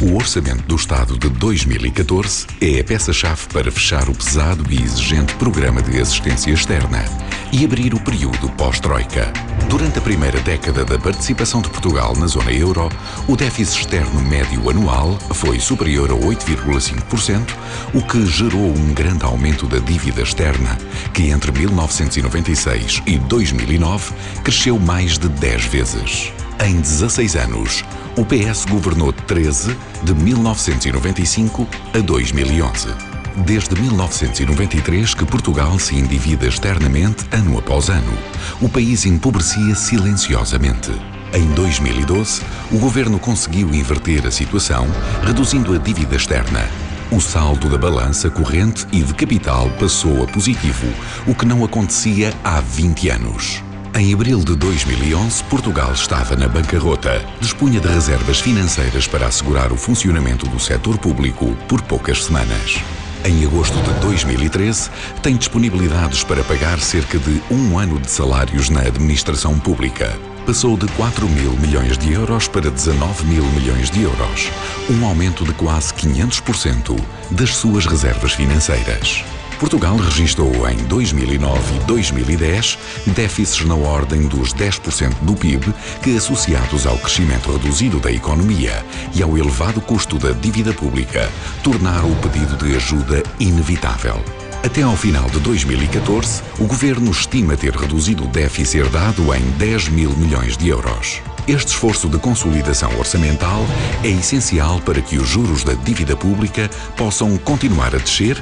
O Orçamento do Estado de 2014 é a peça-chave para fechar o pesado e exigente programa de assistência externa e abrir o período pós-Troika. Durante a primeira década da participação de Portugal na zona euro, o déficit externo médio anual foi superior a 8,5%, o que gerou um grande aumento da dívida externa, que entre 1996 e 2009 cresceu mais de 10 vezes. Em 16 anos, o PS governou 13 de 1995 a 2011. Desde 1993 que Portugal se endivida externamente ano após ano. O país empobrecia silenciosamente. Em 2012, o governo conseguiu inverter a situação, reduzindo a dívida externa. O saldo da balança corrente e de capital passou a positivo, o que não acontecia há 20 anos. Em abril de 2011, Portugal estava na bancarrota. Dispunha de reservas financeiras para assegurar o funcionamento do setor público por poucas semanas. Em agosto de 2013, tem disponibilidades para pagar cerca de um ano de salários na administração pública. Passou de 4 mil milhões de euros para 19 mil milhões de euros, um aumento de quase 500% das suas reservas financeiras. Portugal registrou em 2009 e 2010 déficits na ordem dos 10% do PIB que, associados ao crescimento reduzido da economia e ao elevado custo da dívida pública, tornaram o pedido de ajuda inevitável. Até ao final de 2014, o governo estima ter reduzido o déficit herdado em 10 mil milhões de euros. Este esforço de consolidação orçamental é essencial para que os juros da dívida pública possam continuar a descer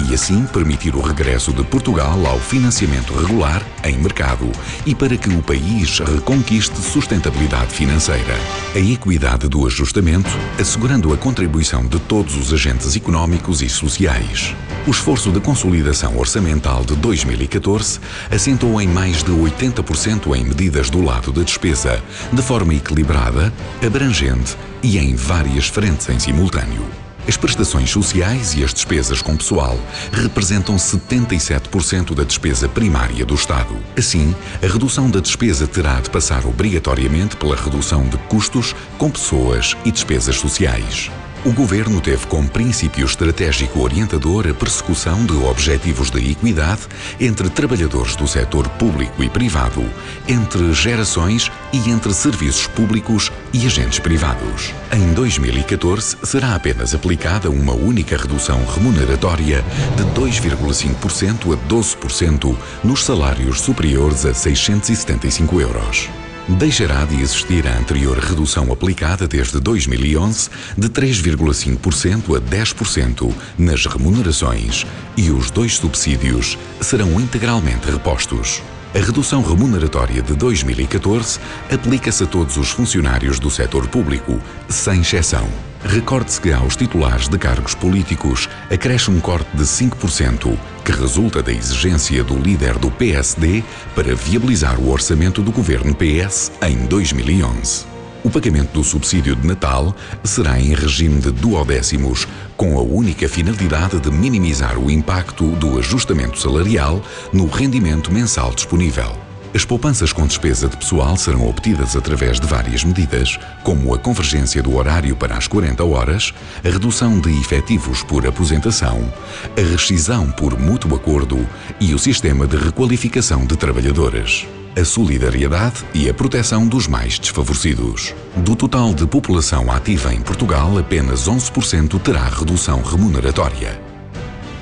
e assim permitir o regresso de Portugal ao financiamento regular em mercado e para que o país reconquiste sustentabilidade financeira. A equidade do ajustamento, assegurando a contribuição de todos os agentes económicos e sociais. O esforço de consolidação orçamental de 2014 assentou em mais de 80% em medidas do lado da despesa, de forma equilibrada, abrangente e em várias frentes em simultâneo. As prestações sociais e as despesas com pessoal representam 77% da despesa primária do Estado. Assim, a redução da despesa terá de passar obrigatoriamente pela redução de custos com pessoas e despesas sociais. O Governo teve como princípio estratégico orientador a persecução de objetivos de equidade entre trabalhadores do setor público e privado, entre gerações e entre serviços públicos e agentes privados. Em 2014, será apenas aplicada uma única redução remuneratória de 2,5% a 12% nos salários superiores a 675 euros. Deixará de existir a anterior redução aplicada desde 2011 de 3,5% a 10% nas remunerações e os dois subsídios serão integralmente repostos. A redução remuneratória de 2014 aplica-se a todos os funcionários do setor público, sem exceção. Recorde-se que aos titulares de cargos políticos acresce um corte de 5%, que resulta da exigência do líder do PSD para viabilizar o orçamento do governo PS em 2011. O pagamento do subsídio de Natal será em regime de duodécimos, com a única finalidade de minimizar o impacto do ajustamento salarial no rendimento mensal disponível. As poupanças com despesa de pessoal serão obtidas através de várias medidas, como a convergência do horário para as 40 horas, a redução de efetivos por aposentação, a rescisão por mútuo acordo e o sistema de requalificação de trabalhadores. A solidariedade e a proteção dos mais desfavorecidos. Do total de população ativa em Portugal, apenas 11% terá redução remuneratória.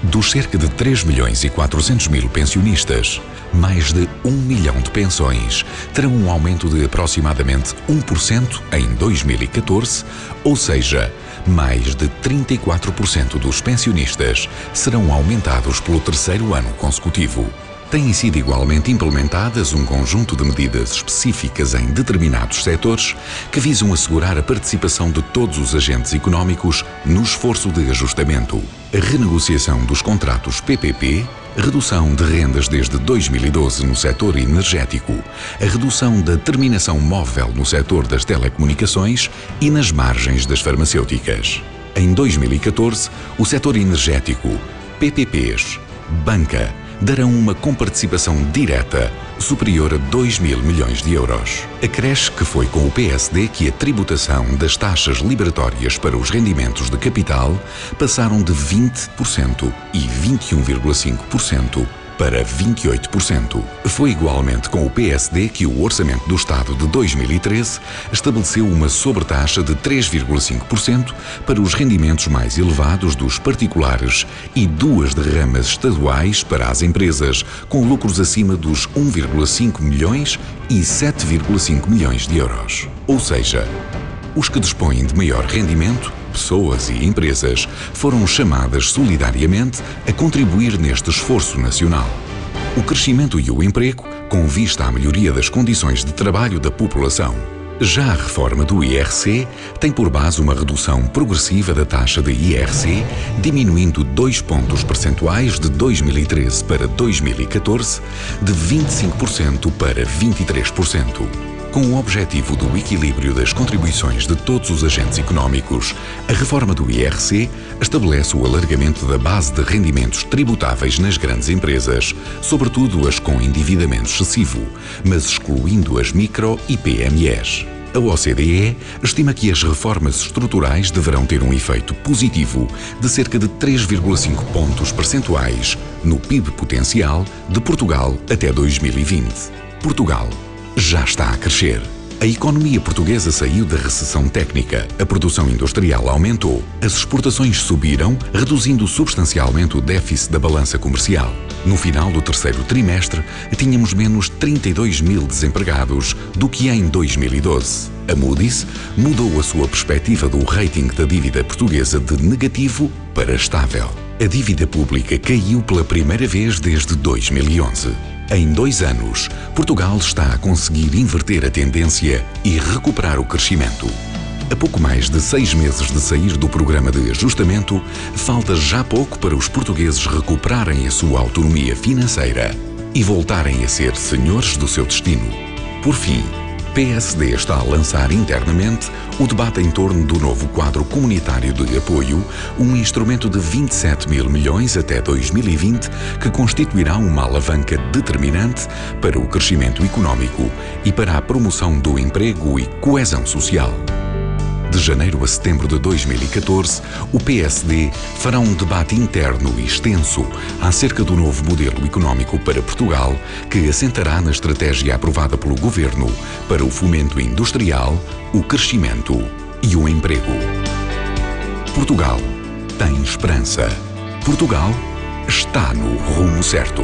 Dos cerca de 3 milhões e 400 mil pensionistas, mais de 1 milhão de pensões terão um aumento de aproximadamente 1% em 2014, ou seja, mais de 34% dos pensionistas serão aumentados pelo terceiro ano consecutivo. Têm sido igualmente implementadas um conjunto de medidas específicas em determinados setores que visam assegurar a participação de todos os agentes económicos no esforço de ajustamento. A renegociação dos contratos PPP, redução de rendas desde 2012 no setor energético, a redução da terminação móvel no setor das telecomunicações e nas margens das farmacêuticas. Em 2014, o setor energético, PPPs, banca, darão uma comparticipação direta superior a 2 mil milhões de euros. Acresce que foi com o PSD que a tributação das taxas liberatórias para os rendimentos de capital passaram de 20% e 21,5% para 28%. Foi igualmente com o PSD que o Orçamento do Estado de 2013 estabeleceu uma sobretaxa de 3,5% para os rendimentos mais elevados dos particulares e 2 derramas estaduais para as empresas, com lucros acima dos 1,5 milhões e 7,5 milhões de euros. Ou seja, os que dispõem de maior rendimento, pessoas e empresas, foram chamadas solidariamente a contribuir neste esforço nacional. O crescimento e o emprego com vista à melhoria das condições de trabalho da população. Já a reforma do IRC tem por base uma redução progressiva da taxa de IRC, diminuindo 2 pontos percentuais de 2013 para 2014, de 25% para 23%. Com o objetivo do equilíbrio das contribuições de todos os agentes económicos, a reforma do IRC estabelece o alargamento da base de rendimentos tributáveis nas grandes empresas, sobretudo as com endividamento excessivo, mas excluindo as micro e PMEs. A OCDE estima que as reformas estruturais deverão ter um efeito positivo de cerca de 3,5 pontos percentuais no PIB potencial de Portugal até 2020. Portugal já está a crescer. A economia portuguesa saiu da recessão técnica, a produção industrial aumentou, as exportações subiram, reduzindo substancialmente o déficit da balança comercial. No final do terceiro trimestre, tínhamos menos 32 mil desempregados do que em 2012. A Moody's mudou a sua perspectiva do rating da dívida portuguesa de negativo para estável. A dívida pública caiu pela primeira vez desde 2011. Em 2 anos, Portugal está a conseguir inverter a tendência e recuperar o crescimento. A pouco mais de 6 meses de sair do programa de ajustamento, falta já pouco para os portugueses recuperarem a sua autonomia financeira e voltarem a ser senhores do seu destino. Por fim, PSD está a lançar internamente o debate em torno do novo quadro comunitário de apoio, um instrumento de 27 mil milhões até 2020 que constituirá uma alavanca determinante para o crescimento económico e para a promoção do emprego e coesão social. De janeiro a setembro de 2014, o PSD fará um debate interno e extenso acerca do novo modelo económico para Portugal, que assentará na estratégia aprovada pelo Governo para o fomento industrial, o crescimento e o emprego. Portugal tem esperança. Portugal está no rumo certo.